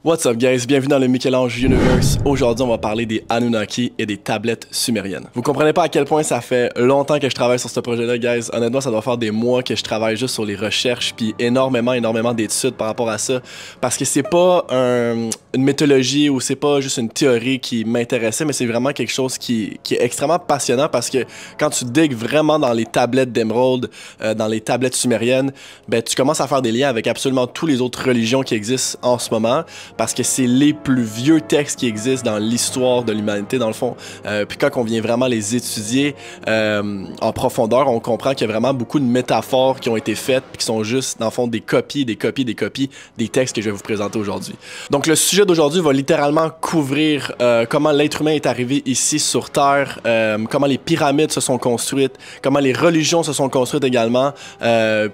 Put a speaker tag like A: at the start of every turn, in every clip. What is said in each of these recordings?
A: What's up guys, bienvenue dans le Michel-Ange Universe. Aujourd'hui on va parler des Anunnaki et des tablettes sumériennes. Vous comprenez pas à quel point ça fait longtemps que je travaille sur ce projet-là guys. Honnêtement ça doit faire des mois que je travaille juste sur les recherches puis énormément d'études par rapport à ça. Parce que c'est pas une mythologie ou c'est pas juste une théorie qui m'intéressait, mais c'est vraiment quelque chose qui est extrêmement passionnant parce que quand tu digues vraiment dans les tablettes d'émeraude, dans les tablettes sumériennes, ben tu commences à faire des liens avec absolument toutes les autres religions qui existent en ce moment. Parce que c'est les plus vieux textes qui existent dans l'histoire de l'humanité, dans le fond. Puis quand on vient vraiment les étudier en profondeur, on comprend qu'il y a vraiment beaucoup de métaphores qui ont été faites, puis qui sont juste, dans le fond, des copies des textes que je vais vous présenter aujourd'hui. Donc le sujet d'aujourd'hui va littéralement couvrir comment l'être humain est arrivé ici sur Terre, comment les pyramides se sont construites, comment les religions se sont construites également,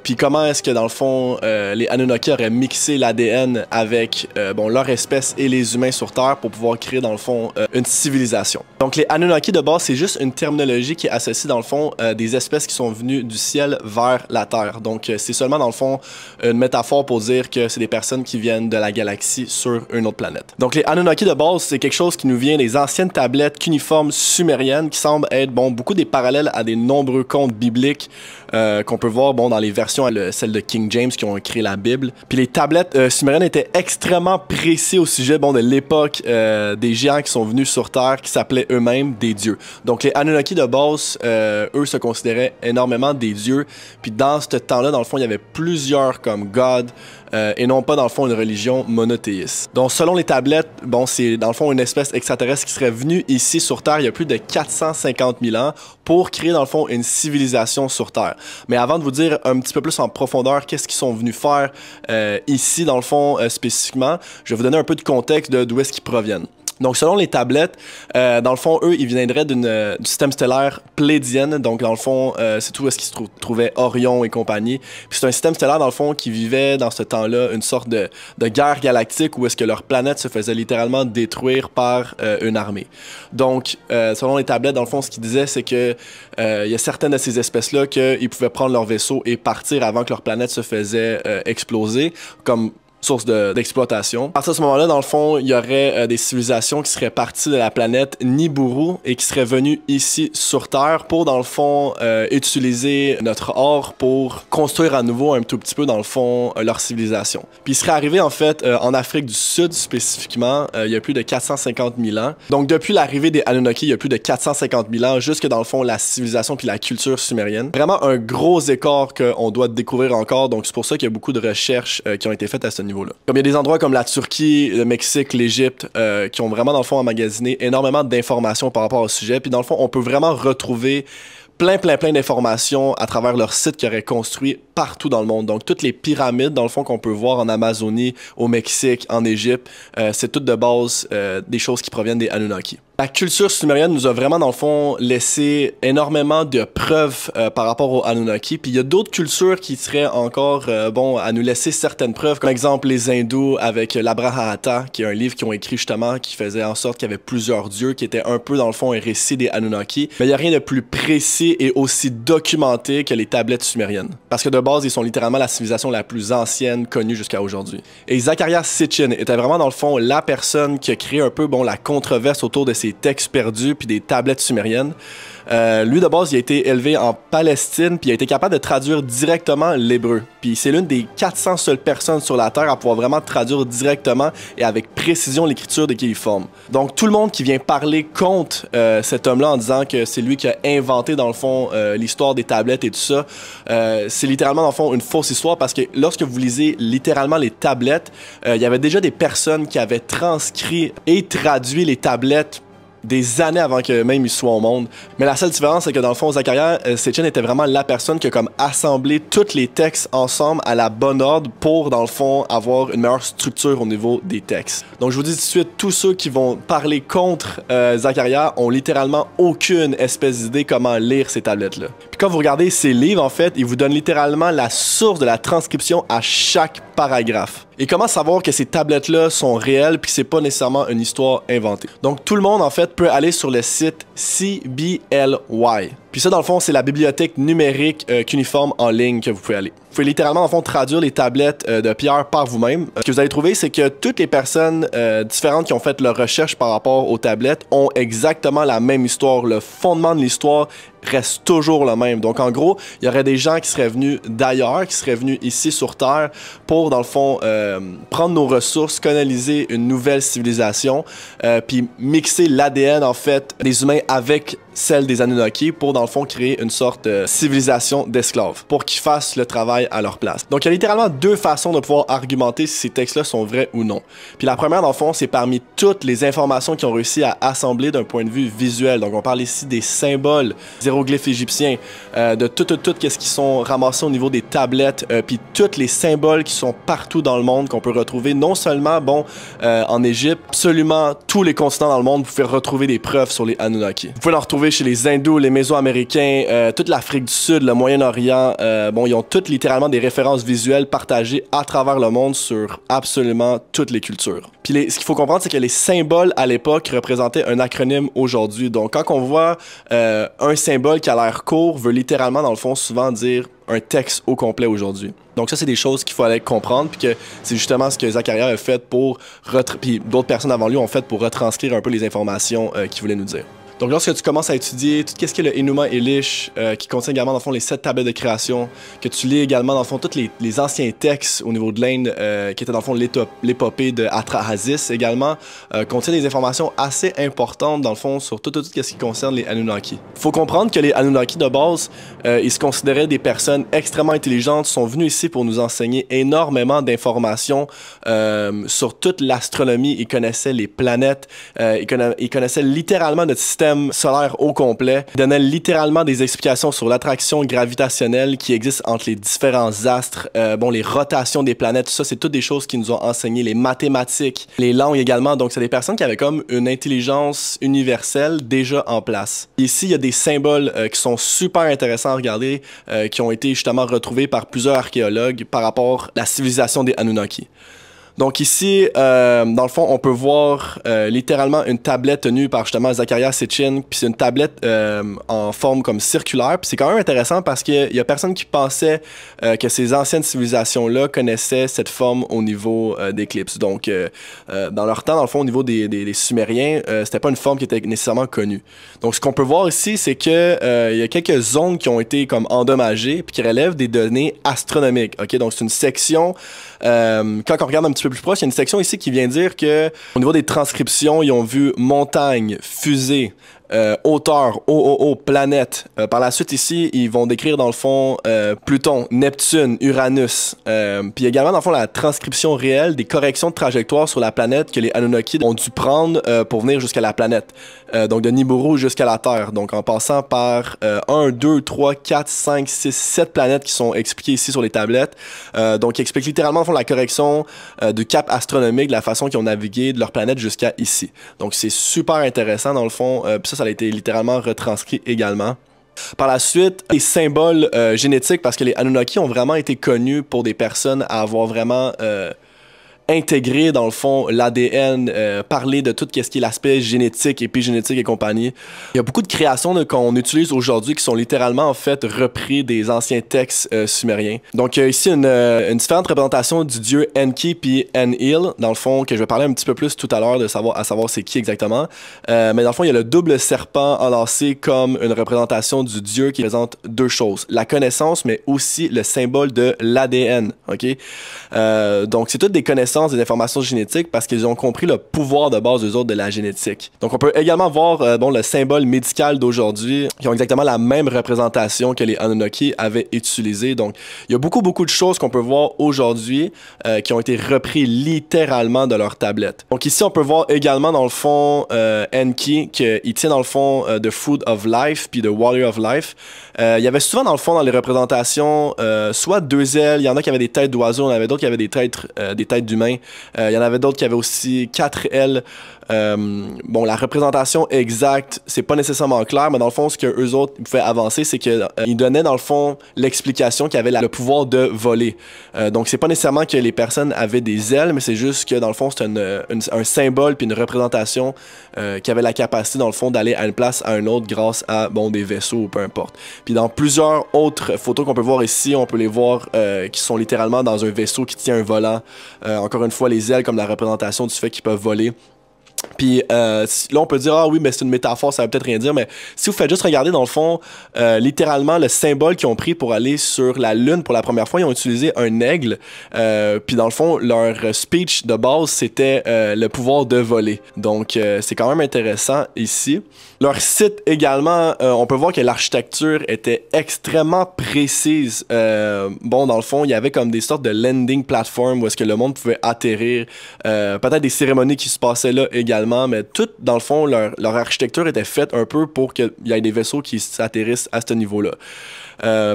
A: puis comment est-ce que, dans le fond, les Anunnaki auraient mixé l'ADN avec leur espèce et les humains sur Terre pour pouvoir créer, dans le fond, une civilisation. Donc, les Anunnaki, de base, c'est juste une terminologie qui associe, dans le fond, des espèces qui sont venues du ciel vers la Terre. Donc, c'est seulement, dans le fond, une métaphore pour dire que c'est des personnes qui viennent de la galaxie sur une autre planète. Donc, les Anunnaki, de base, c'est quelque chose qui nous vient des anciennes tablettes cuniformes sumériennes qui semblent être, beaucoup des parallèles à des nombreux contes bibliques qu'on peut voir, dans les versions, celles de King James qui ont créé la Bible. Puis les tablettes sumériennes étaient extrêmement précis au sujet de l'époque des géants qui sont venus sur Terre qui s'appelaient eux-mêmes des dieux. Donc les Anunnaki de base, eux se considéraient énormément des dieux. Puis dans ce temps-là, dans le fond, il y avait plusieurs comme God et non pas dans le fond une religion monothéiste. Donc selon les tablettes, c'est dans le fond une espèce extraterrestre qui serait venue ici sur Terre il y a plus de 450 000 ans pour créer dans le fond une civilisation sur Terre. Mais avant de vous dire un petit peu plus en profondeur qu'est-ce qu'ils sont venus faire ici dans le fond spécifiquement, je vais vous donner un peu de contexte de d'où est-ce qu'ils proviennent. Donc, selon les tablettes, dans le fond, eux, ils viendraient du système stellaire Pléiadienne. Donc, dans le fond, c'est tout où est-ce qu'ils se trouvaient Orion et compagnie. Puis c'est un système stellaire, dans le fond, qui vivait dans ce temps-là une sorte de guerre galactique où est-ce que leur planète se faisait littéralement détruire par une armée. Donc, selon les tablettes, dans le fond, ce qu'ils disaient, c'est que il y a certaines de ces espèces-là qu'ils pouvaient prendre leur vaisseau et partir avant que leur planète se faisait exploser, comme source d'exploitation. À ce moment-là, dans le fond, il y aurait des civilisations qui seraient parties de la planète Nibiru et qui seraient venues ici sur Terre pour, dans le fond, utiliser notre or pour construire à nouveau un tout petit peu, dans le fond, leur civilisation. Puis ils seraient arrivés, en fait, en Afrique du Sud spécifiquement, il y a plus de 450 000 ans. Donc, depuis l'arrivée des Anunnaki, il y a plus de 450 000 ans, jusque dans le fond, la civilisation puis la culture sumérienne. Vraiment un gros écart qu'on doit découvrir encore, donc c'est pour ça qu'il y a beaucoup de recherches qui ont été faites à ce niveau-là. Comme il y a des endroits comme la Turquie, le Mexique, l'Égypte, qui ont vraiment, dans le fond, emmagasiné énormément d'informations par rapport au sujet. Puis, dans le fond, on peut vraiment retrouver plein d'informations à travers leur site qu'ils auraient construit partout dans le monde. Donc, toutes les pyramides, dans le fond, qu'on peut voir en Amazonie, au Mexique, en Égypte, c'est toutes de base des choses qui proviennent des Anunnaki. La culture sumérienne nous a vraiment, dans le fond, laissé énormément de preuves par rapport aux Anunnaki. Puis il y a d'autres cultures qui seraient encore, à nous laisser certaines preuves. Comme exemple, les hindous avec l'Abrahata, qui est un livre qu'ils ont écrit justement, qui faisait en sorte qu'il y avait plusieurs dieux, qui était un peu, dans le fond, un récit des Anunnaki. Mais il n'y a rien de plus précis et aussi documenté que les tablettes sumériennes. Parce que de base, ils sont littéralement la civilisation la plus ancienne connue jusqu'à aujourd'hui. Et Zecharia Sitchin était vraiment, dans le fond, la personne qui a créé un peu, la controverse autour de ces textes perdus puis des tablettes sumériennes. Lui, de base, il a été élevé en Palestine puis il a été capable de traduire directement l'hébreu. Puis c'est l'une des 400 seules personnes sur la Terre à pouvoir vraiment traduire directement et avec précision l'écriture de qui il forme. Donc tout le monde qui vient parler contre cet homme-là en disant que c'est lui qui a inventé, dans le fond, l'histoire des tablettes et tout ça, c'est littéralement, dans le fond, une fausse histoire parce que lorsque vous lisez littéralement les tablettes, il y avait déjà des personnes qui avaient transcrit et traduit les tablettes des années avant que même il soit au monde. Mais la seule différence, c'est que dans le fond, Zecharia Sitchin était vraiment la personne qui a comme assemblé tous les textes ensemble à la bonne ordre pour, dans le fond, avoir une meilleure structure au niveau des textes. Donc je vous dis tout de suite, tous ceux qui vont parler contre Zecharia ont littéralement aucune espèce d'idée comment lire ces tablettes-là. Puis quand vous regardez ces livres, en fait, ils vous donnent littéralement la source de la transcription à chaque paragraphe. Et comment savoir que ces tablettes-là sont réelles puis que c'est pas nécessairement une histoire inventée. Donc tout le monde, en fait, peut aller sur le site CBLY. Puis Puis ça, dans le fond, c'est la bibliothèque numérique cuneiforme en ligne que vous pouvez aller. Vous pouvez littéralement, en fond, traduire les tablettes de Pierre par vous-même. Ce que vous allez trouver, c'est que toutes les personnes différentes qui ont fait leur recherche par rapport aux tablettes ont exactement la même histoire. Le fondement de l'histoire reste toujours le même. Donc, en gros, il y aurait des gens qui seraient venus d'ailleurs, qui seraient venus ici sur Terre pour, dans le fond, prendre nos ressources, coloniser une nouvelle civilisation, puis mixer l'ADN, en fait, des humains avec celle des Anunnaki pour, dans le fond, créer une sorte de civilisation d'esclaves pour qu'ils fassent le travail à leur place. Donc, il y a littéralement deux façons de pouvoir argumenter si ces textes-là sont vrais ou non. Puis la première, dans le fond, c'est parmi toutes les informations qu'ils ont réussi à assembler d'un point de vue visuel. Donc, on parle ici des symboles, des hiéroglyphes égyptiens, de tout qu'est-ce qui sont ramassés au niveau des tablettes, puis tous les symboles qui sont partout dans le monde qu'on peut retrouver, non seulement, bon, en Égypte, absolument tous les continents dans le monde, vous pouvez retrouver des preuves sur les Anunnaki. Vous pouvez en retrouver chez les Hindous, les Mésoaméricains, toute l'Afrique du Sud, le Moyen-Orient. Bon, ils ont toutes littéralement des références visuelles partagées à travers le monde sur absolument toutes les cultures. Puis ce qu'il faut comprendre, c'est que les symboles à l'époque représentaient un acronyme aujourd'hui. Donc, quand on voit un symbole qui a l'air court, veut littéralement, dans le fond, souvent dire un texte au complet aujourd'hui. Donc ça, c'est des choses qu'il fallait comprendre, puis que c'est justement ce que Zacharia a fait pour... Puis d'autres personnes avant lui ont fait pour retranscrire un peu les informations qu'il voulait nous dire. Donc lorsque tu commences à étudier tout ce qui est le Enuma Elish, qui contient également dans le fond les 7 tablettes de création, que tu lis également dans le fond tous les anciens textes au niveau de l'Inde, qui étaient dans le fond l'épopée de Atrahasis également, contient des informations assez importantes dans le fond sur tout ce qui concerne les Anunnaki. Il faut comprendre que les Anunnaki de base, ils se considéraient des personnes extrêmement intelligentes, sont venus ici pour nous enseigner énormément d'informations sur toute l'astronomie. Ils connaissaient les planètes, ils connaissaient littéralement notre système solaire au complet, donnait littéralement des explications sur l'attraction gravitationnelle qui existe entre les différents astres, bon, les rotations des planètes, tout ça, c'est toutes des choses qui nous ont enseigné, les mathématiques, les langues également. Donc, c'est des personnes qui avaient comme une intelligence universelle déjà en place. Ici, il y a des symboles qui sont super intéressants à regarder, qui ont été justement retrouvés par plusieurs archéologues par rapport à la civilisation des Anunnaki. Donc ici, dans le fond, on peut voir littéralement une tablette tenue par justement Zecharia Sitchin, puis c'est une tablette en forme comme circulaire, puis c'est quand même intéressant parce qu'il y a personne qui pensait que ces anciennes civilisations-là connaissaient cette forme au niveau d'éclipse. Donc, dans leur temps, dans le fond, au niveau des Sumériens, c'était pas une forme qui était nécessairement connue. Donc, ce qu'on peut voir ici, c'est que il y a quelques zones qui ont été comme endommagées, puis qui relèvent des données astronomiques. Ok, donc c'est une section. Quand on regarde un petit peu plus proche, il y a une section ici qui vient dire que au niveau des transcriptions, ils ont vu montagne, fusée, hauteur, planète. Par la suite ici, ils vont décrire dans le fond Pluton, Neptune, Uranus. Puis également dans le fond la transcription réelle des corrections de trajectoire sur la planète que les Anunnaki ont dû prendre pour venir jusqu'à la planète. Donc de Nibiru jusqu'à la Terre. Donc en passant par 1, 2, 3, 4, 5, 6, 7 planètes qui sont expliquées ici sur les tablettes. Donc ils expliquent littéralement dans le fond la correction du cap astronomique, de la façon qu'ils ont navigué de leur planète jusqu'à ici. Donc c'est super intéressant dans le fond. Puis ça a été littéralement retranscrit également. Par la suite, les symboles génétiques, parce que les Anunnaki ont vraiment été connus pour des personnes à avoir vraiment intégrer dans le fond l'ADN, parler de tout ce qui est l'aspect génétique, épigénétique et compagnie. Il y a beaucoup de créations qu'on utilise aujourd'hui qui sont littéralement en fait repris des anciens textes sumériens. Donc ici une différente représentation du dieu Enki puis Enlil dans le fond que je vais parler un petit peu plus tout à l'heure à savoir c'est qui exactement. Mais dans le fond il y a le double serpent enlacé comme une représentation du dieu qui présente deux choses, la connaissance mais aussi le symbole de l'ADN. Ok, donc c'est toutes des connaissances, des informations génétiques parce qu'ils ont compris le pouvoir de base des autres de la génétique. Donc on peut également voir bon, le symbole médical d'aujourd'hui qui ont exactement la même représentation que les Anunnaki avaient utilisé. Donc il y a beaucoup de choses qu'on peut voir aujourd'hui qui ont été repris littéralement de leur tablette. Donc ici on peut voir également dans le fond Enki qu'il tient dans le fond The Food of Life puis The Water of Life. Il y avait souvent dans le fond dans les représentations soit deux ailes, il y en a qui avaient des têtes d'oiseaux, il y en avait d'autres qui avaient des têtes d'humains. humains. Il y en avait d'autres qui avaient aussi 4 ailes. Bon, la représentation exacte, c'est pas nécessairement clair, mais dans le fond, ce que eux autres pouvaient avancer, c'est qu'ils donnaient dans le fond l'explication qu'ils avaient le pouvoir de voler. Donc, c'est pas nécessairement que les personnes avaient des ailes, mais c'est juste que dans le fond, c'est un symbole puis une représentation qui avait la capacité, dans le fond, d'aller à une place à une autre grâce à, bon, des vaisseaux ou peu importe. Puis dans plusieurs autres photos qu'on peut voir ici, on peut les voir qui sont littéralement dans un vaisseau qui tient un volant. Encore une fois, les ailes comme la représentation du fait qu'ils peuvent voler. Puis là, on peut dire, ah oui, mais c'est une métaphore, ça veut peut-être rien dire, mais si vous faites juste regarder, dans le fond, littéralement, le symbole qu'ils ont pris pour aller sur la Lune pour la première fois, ils ont utilisé un aigle. Puis dans le fond, leur speech de base, c'était le pouvoir de voler. Donc, c'est quand même intéressant ici. Leur site également, on peut voir que l'architecture était extrêmement précise. Bon, dans le fond, il y avait comme des sortes de landing platform où est-ce que le monde pouvait atterrir. Peut-être des cérémonies qui se passaient là également, mais tout, dans le fond, leur architecture était faite un peu pour qu'il y ait des vaisseaux qui s'atterrissent à ce niveau-là.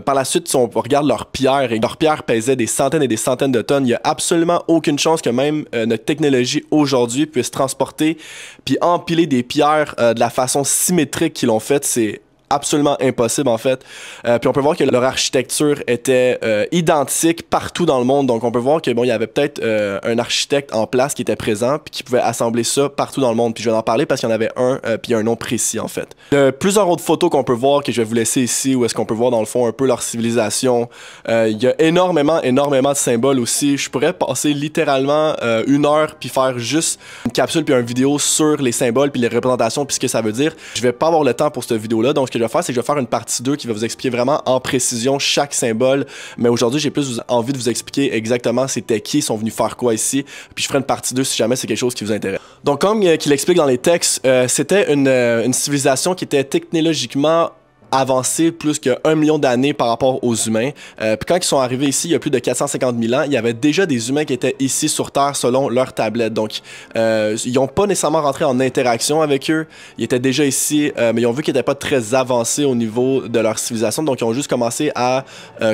A: Par la suite, si on regarde leurs pierres, et leurs pierres pesaient des centaines et des centaines de tonnes, il n'y a absolument aucune chance que même notre technologie aujourd'hui puisse transporter puis empiler des pierres de la façon symétrique qu'ils l'ont fait. C'est absolument impossible en fait. Puis on peut voir que leur architecture était identique partout dans le monde. Donc on peut voir que bon, il y avait peut-être un architecte en place qui était présent puis qui pouvait assembler ça partout dans le monde. Puis je vais en parler parce qu'il y en avait un puis un nom précis en fait. Plusieurs autres photos qu'on peut voir que je vais vous laisser ici où est-ce qu'on peut voir dans le fond un peu leur civilisation. Il y a énormément de symboles aussi. Je pourrais passer littéralement 1 heure puis faire juste une capsule puis une vidéo sur les symboles puis les représentations puis ce que ça veut dire. Je vais pas avoir le temps pour cette vidéo là. Donc ce que je vais faire, c'est que je vais faire une partie 2 qui va vous expliquer vraiment en précision chaque symbole. Mais aujourd'hui, j'ai plus envie de vous expliquer exactement c'était qui, ils sont venus faire quoi ici. Puis je ferai une partie 2 si jamais c'est quelque chose qui vous intéresse. Donc comme qu'il explique dans les textes, c'était une civilisation qui était technologiquement avancé plus que 1 million d'années par rapport aux humains. Puis quand ils sont arrivés ici, il y a plus de 450 000 ans, il y avait déjà des humains qui étaient ici sur Terre selon leur tablette. Donc, ils n'ont pas nécessairement rentré en interaction avec eux. Ils étaient déjà ici, mais ils ont vu qu'ils n'étaient pas très avancés au niveau de leur civilisation. Donc, ils ont juste commencé à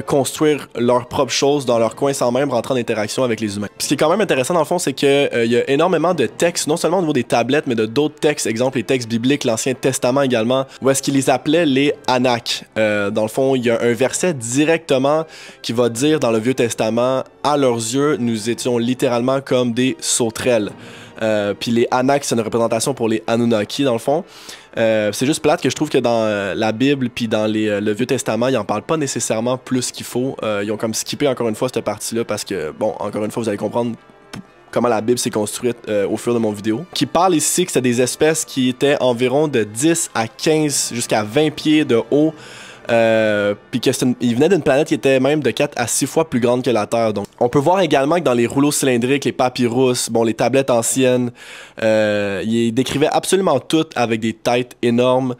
A: construire leurs propres choses dans leur coin sans même rentrer en interaction avec les humains. Puis, ce qui est quand même intéressant dans le fond, c'est qu'il y a énormément de textes, non seulement au niveau des tablettes, mais de d'autres textes, exemple les textes bibliques, l'Ancien Testament également, où est-ce qu'ils les appelaient les Anak. Dans le fond, il y a un verset directement qui va dire dans le Vieux Testament, à leurs yeux, nous étions littéralement comme des sauterelles. Puis les Anak, c'est une représentation pour les Anunnaki, dans le fond. C'est juste plate que je trouve que dans la Bible puis dans le Vieux Testament, ils en parlent pas nécessairement plus qu'il faut. Ils ont comme skippé encore une fois cette partie-là parce que, bon, encore une fois, vous allez comprendre comment la Bible s'est construite au fur de mon vidéo, qui parle ici que c'est des espèces qui étaient environ de 10 à 15 jusqu'à 20 pieds de haut, puis qu'ils venaient d'une planète qui était même de 4 à 6 fois plus grande que la Terre. Donc, on peut voir également que dans les rouleaux cylindriques, les papyrus, bon, les tablettes anciennes, ils décrivaient absolument tout avec des têtes énormes.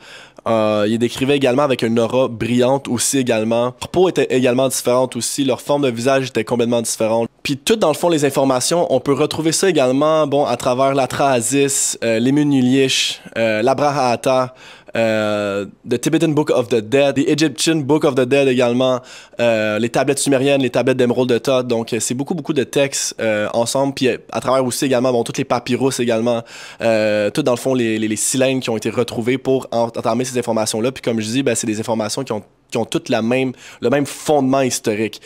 A: Ils décrivaient également avec une aura brillante aussi également. Leur peau était également différente aussi, leur forme de visage était complètement différente. Puis tout dans le fond les informations, on peut retrouver ça également bon à travers l'Atrahasis, l'Emunilish, l'Abrahata, the Tibetan Book of the Dead, the Egyptian Book of the Dead également, les tablettes sumériennes, les tablettes d'émeraude de Thoth. Donc c'est beaucoup de textes ensemble, puis à travers aussi également bon tous les papyrus également, tout dans le fond les cylindres qui ont été retrouvés pour entamer ces informations là. Puis comme je dis, ben, c'est des informations qui ont toutes le même fondement historique.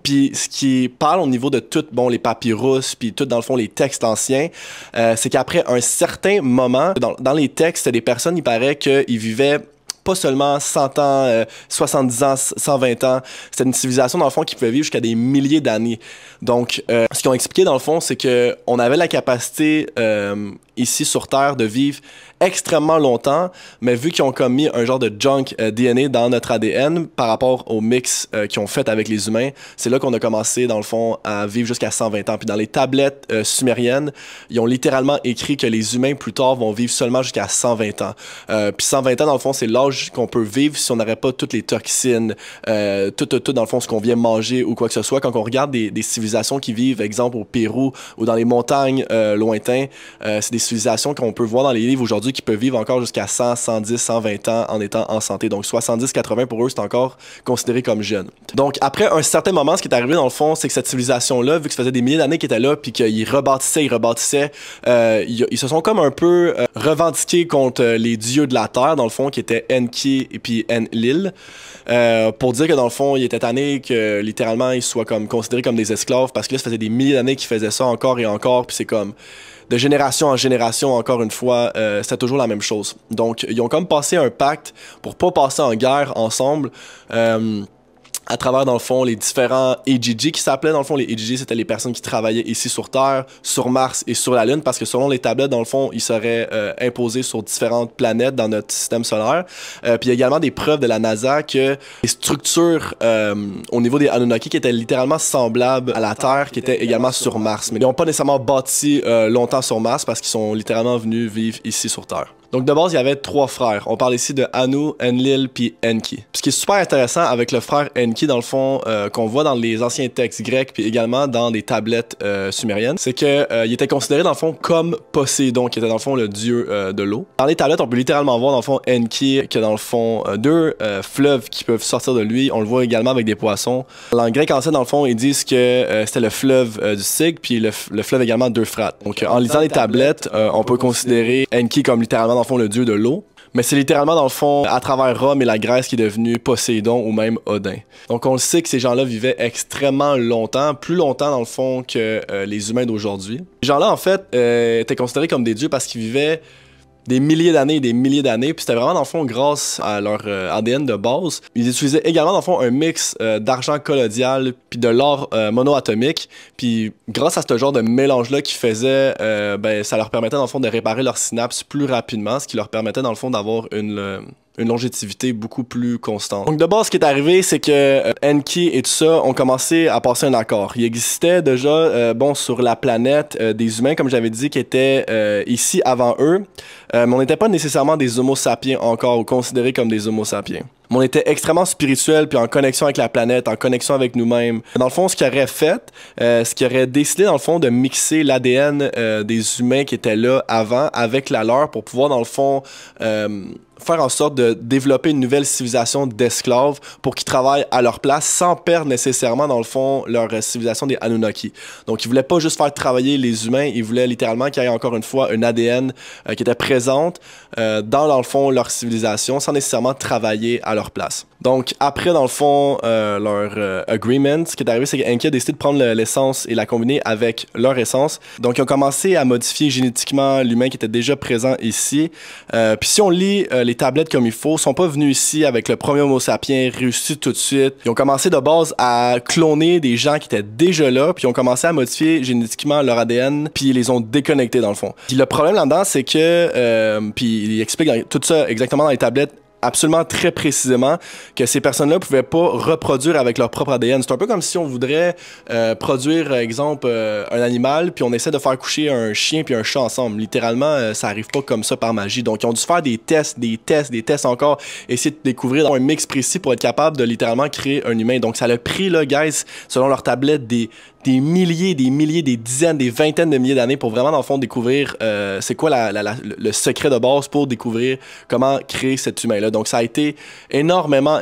A: Puis ce qui parle au niveau de tout, bon, les papyrus, puis tout dans le fond les textes anciens, c'est qu'après un certain moment, dans les textes, des personnes, il paraît qu'ils vivaient pas seulement 100 ans, 70 ans, 120 ans. C'était une civilisation, dans le fond, qui pouvait vivre jusqu'à des milliers d'années. Donc, ce qu'ils ont expliqué, dans le fond, c'est qu'on avait la capacité, ici sur Terre, de vivre extrêmement longtemps, mais vu qu'ils ont comme mis un genre de junk DNA dans notre ADN par rapport au mix qu'ils ont fait avec les humains, c'est là qu'on a commencé, dans le fond, à vivre jusqu'à 120 ans. Puis dans les tablettes sumériennes, ils ont littéralement écrit que les humains, plus tard, vont vivre seulement jusqu'à 120 ans. Puis 120 ans, dans le fond, c'est l'âge qu'on peut vivre si on n'aurait pas toutes les toxines, tout, dans le fond, ce qu'on vient manger ou quoi que ce soit. Quand on regarde des civilisations qui vivent, exemple, au Pérou ou dans les montagnes lointains, c'est des civilisations qu'on peut voir dans les livres aujourd'hui qui peuvent vivre encore jusqu'à 100, 110, 120 ans en étant en santé. Donc 70-80 pour eux, c'est encore considéré comme jeune. Donc après un certain moment, ce qui est arrivé dans le fond, c'est que cette civilisation-là, vu que ça faisait des milliers d'années qu'ils étaient là, puis qu'ils rebâtissaient, ils se sont comme un peu revendiqués contre les dieux de la Terre, dans le fond, qui étaient Enki et puis Enlil, pour dire que dans le fond, ils étaient tannés que littéralement ils soient comme considérés comme des esclaves, parce que là, ça faisait des milliers d'années qu'ils faisaient ça encore et encore, puis c'est comme de génération en génération, encore une fois, c'était toujours la même chose. Donc, ils ont comme passé un pacte pour pas passer en guerre ensemble. À travers, dans le fond, les différents Igigi qui s'appelaient. Dans le fond, les Igigi, c'était les personnes qui travaillaient ici sur Terre, sur Mars et sur la Lune, parce que selon les tablettes, dans le fond, ils seraient imposés sur différentes planètes dans notre système solaire. Puis il y a également des preuves de la NASA que les structures au niveau des Anunnaki qui étaient littéralement semblables à la Terre, qui étaient également sur Mars. Mais ils n'ont pas nécessairement bâti longtemps sur Mars parce qu'ils sont littéralement venus vivre ici sur Terre. Donc de base, il y avait 3 frères. On parle ici de Anu, Enlil puis Enki. Puis ce qui est super intéressant avec le frère Enki, dans le fond, qu'on voit dans les anciens textes grecs puis également dans des tablettes sumériennes, c'est que il était considéré dans le fond comme Poséidon, qui était dans le fond le dieu de l'eau. Dans les tablettes, on peut littéralement voir dans le fond Enki qui a dans le fond 2 fleuves qui peuvent sortir de lui. On le voit également avec des poissons. En grec ancien, dans le fond, ils disent que c'était le fleuve du Styx puis le fleuve également d'Euphrate. Donc en lisant les tablettes, on peut considérer Enki comme littéralement dans le fond le dieu de l'eau. Mais c'est littéralement, dans le fond, à travers Rome et la Grèce qui est devenu Poséidon ou même Odin. Donc on le sait que ces gens-là vivaient extrêmement longtemps, plus longtemps dans le fond que les humains d'aujourd'hui. Ces gens-là, en fait, étaient considérés comme des dieux parce qu'ils vivaient des milliers d'années et des milliers d'années, puis c'était vraiment dans le fond grâce à leur ADN de base. Ils utilisaient également dans le fond un mix d'argent collodial puis de l'or monoatomique, puis grâce à ce genre de mélange-là qu'ils faisaient, ben, ça leur permettait dans le fond de réparer leurs synapses plus rapidement, ce qui leur permettait dans le fond d'avoir une longévité beaucoup plus constante. Donc de base, ce qui est arrivé, c'est que Enki et tout ça ont commencé à passer un accord. Il existait déjà, bon, sur la planète, des humains, comme j'avais dit, qui étaient ici avant eux, mais on n'était pas nécessairement des homo sapiens encore, ou considérés comme des homo sapiens. Mais on était extrêmement spirituel, puis en connexion avec la planète, en connexion avec nous-mêmes. Dans le fond, ce qu'ils auraient fait, ce qu'ils auraient décidé, dans le fond, de mixer l'ADN des humains qui étaient là avant avec la leur pour pouvoir, dans le fond, faire en sorte de développer une nouvelle civilisation d'esclaves pour qu'ils travaillent à leur place sans perdre nécessairement, dans le fond, leur civilisation des Anunnaki. Donc, ils voulaient pas juste faire travailler les humains, ils voulaient littéralement qu'il y ait encore une fois un ADN qui était présente dans le fond, leur civilisation sans nécessairement travailler à leur place. Donc, après, dans le fond, leur agreement, ce qui est arrivé, c'est qu'Enki a décidé de prendre l'essence et la combiner avec leur essence. Donc, ils ont commencé à modifier génétiquement l'humain qui était déjà présent ici. Puis si on lit les tablettes comme il faut, ils sont pas venus ici avec le premier Homo sapiens réussi tout de suite. Ils ont commencé de base à cloner des gens qui étaient déjà là, puis ils ont commencé à modifier génétiquement leur ADN, puis ils les ont déconnectés dans le fond. Puis le problème là-dedans, c'est que, puis il explique tout ça exactement dans les tablettes, absolument très précisément que ces personnes-là pouvaient pas reproduire avec leur propre ADN. C'est un peu comme si on voudrait produire, exemple, un animal, puis on essaie de faire coucher un chien puis un chat ensemble. Littéralement, ça arrive pas comme ça par magie. Donc, ils ont dû faire des tests encore, essayer de découvrir un mix précis pour être capable de littéralement créer un humain. Donc, ça a pris, là, guys, selon leur tablette, des milliers, des dizaines, des vingtaines de milliers d'années pour vraiment, dans le fond, découvrir c'est quoi le secret de base pour découvrir comment créer cet humain-là. Donc, ça a été énormément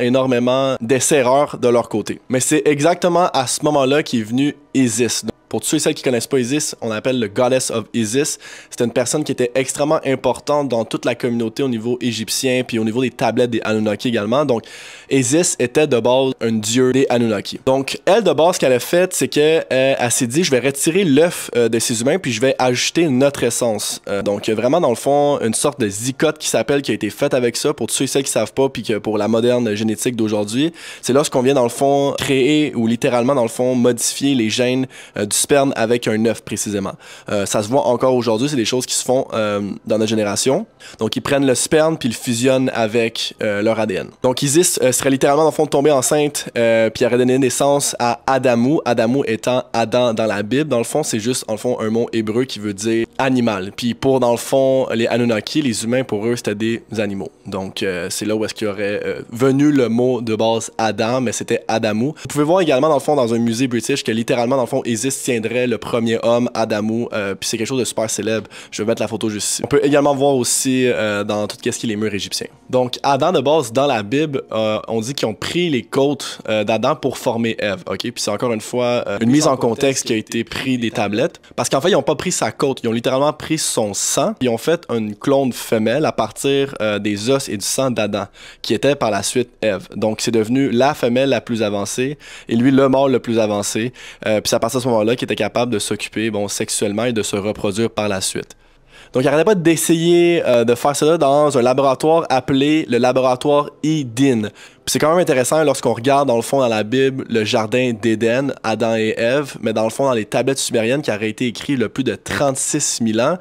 A: d'essais-erreurs de leur côté. Mais c'est exactement à ce moment-là qu'est venu Isis. Pour ceux et celles qui connaissent pas Isis, on appelle le Goddess of Isis. C'était une personne qui était extrêmement importante dans toute la communauté au niveau égyptien, puis au niveau des tablettes des Anunnaki également. Donc, Isis était de base un dieu des Anunnaki. Donc, elle, de base, ce qu'elle a fait, c'est qu'elle s'est dit, je vais retirer l'œuf de ces humains, puis je vais ajouter notre essence. Donc, vraiment, dans le fond, une sorte de zigote qui s'appelle, qui a été faite avec ça, pour ceux et celles qui savent pas, puis que pour la moderne génétique d'aujourd'hui, c'est lorsqu'on vient, dans le fond, créer, ou littéralement, dans le fond, modifier les gènes du sperme avec un œuf précisément. Ça se voit encore aujourd'hui, c'est des choses qui se font dans notre génération. Donc ils prennent le sperme puis ils le fusionnent avec leur ADN. Donc Isis serait littéralement dans le fond tombée enceinte puis aurait donné naissance à Adamou. Adamou étant Adam dans la Bible. Dans le fond, c'est juste en fond un mot hébreu qui veut dire animal. Puis pour dans le fond les Anunnaki, les humains pour eux c'était des animaux. Donc c'est là où est-ce qu'il aurait venu le mot de base Adam, mais c'était Adamou. Vous pouvez voir également dans le fond dans un musée british que littéralement dans le fond Isis soutiendrait le premier homme, Adamou, puis c'est quelque chose de super célèbre. Je vais mettre la photo juste ici. On peut également voir aussi dans tout ce qui est les murs égyptiens. Donc, Adam, de base, dans la Bible, on dit qu'ils ont pris les côtes d'Adam pour former Ève, ok? Puis c'est encore une fois une mise en contexte qui a été pris des tablettes, parce qu'en fait, ils n'ont pas pris sa côte, ils ont littéralement pris son sang, ils ont fait une clone femelle à partir des os et du sang d'Adam, qui était par la suite Ève. Donc, c'est devenu la femelle la plus avancée, et lui, le mâle le plus avancé, puis c'est à partir de ce moment-là qu'il était capable de s'occuper, bon, sexuellement et de se reproduire par la suite. Donc, il n'arrêtait pas d'essayer de faire cela dans un laboratoire appelé le laboratoire Eden. C'est quand même intéressant lorsqu'on regarde dans le fond dans la Bible le jardin d'Éden, Adam et Ève, mais dans le fond dans les tablettes sumériennes qui auraient été écrites le plus de 36 000 ans,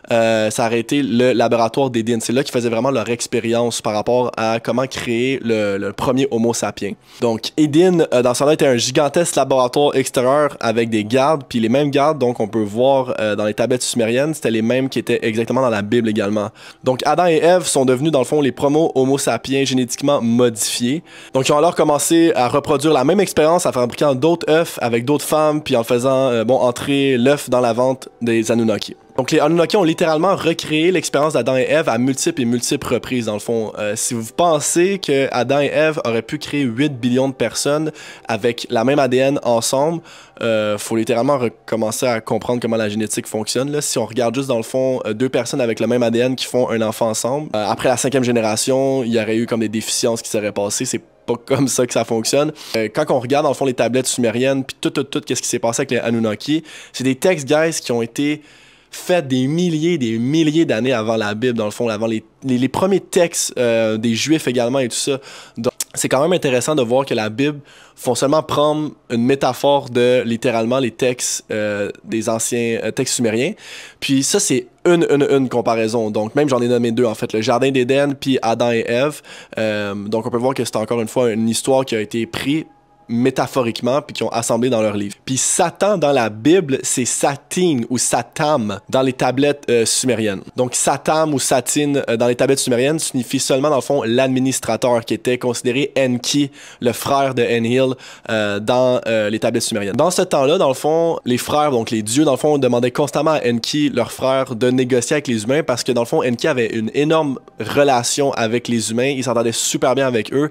A: ça aurait été le laboratoire d'Éden. C'est là qu'ils faisaient vraiment leur expérience par rapport à comment créer le premier Homo sapiens. Donc Eden, dans ce temps-là, était un gigantesque laboratoire extérieur avec des gardes, puis les mêmes gardes, donc on peut voir dans les tablettes sumériennes, c'était les mêmes qui étaient exactement dans la Bible également. Donc Adam et Ève sont devenus dans le fond les premiers Homo sapiens génétiquement modifiés. Donc, ils ont alors commencé à reproduire la même expérience en fabriquant d'autres œufs avec d'autres femmes, puis en faisant entrer l'œuf dans la vente des Anunnaki. Donc, les Anunnaki ont littéralement recréé l'expérience d'Adam et Ève à multiples et multiples reprises, dans le fond. Si vous pensez que Adam et Ève auraient pu créer 8 billions de personnes avec la même ADN ensemble, faut littéralement recommencer à comprendre comment la génétique fonctionne. Là. Si on regarde juste, dans le fond, deux personnes avec le même ADN qui font un enfant ensemble, après la 5e génération, il y aurait eu comme des déficiences qui seraient passées. C'est pas comme ça que ça fonctionne. Quand on regarde, dans le fond, les tablettes sumériennes, puis tout, qu'est-ce qui s'est passé avec les Anunnaki, c'est des textes, guys, qui ont été fait des milliers d'années avant la Bible, dans le fond, avant les premiers textes des Juifs également et tout ça. Donc, c'est quand même intéressant de voir que la Bible font seulement prendre une métaphore de littéralement les textes des anciens textes sumériens. Puis ça, c'est une comparaison. Donc même j'en ai nommé deux en fait, le jardin d'Éden puis Adam et Ève. Donc on peut voir que c'est encore une fois une histoire qui a été prise métaphoriquement puis qui ont assemblé dans leur livre. Puis Satan dans la Bible, c'est Satin ou Satam dans les tablettes sumériennes. Donc Satam ou Satin dans les tablettes sumériennes signifie seulement dans le fond l'administrateur qui était considéré Enki, le frère de Enlil dans les tablettes sumériennes. Dans ce temps-là, dans le fond, les frères, donc les dieux dans le fond demandaient constamment à Enki, leur frère, de négocier avec les humains parce que dans le fond Enki avait une énorme relation avec les humains, il s'entendait super bien avec eux.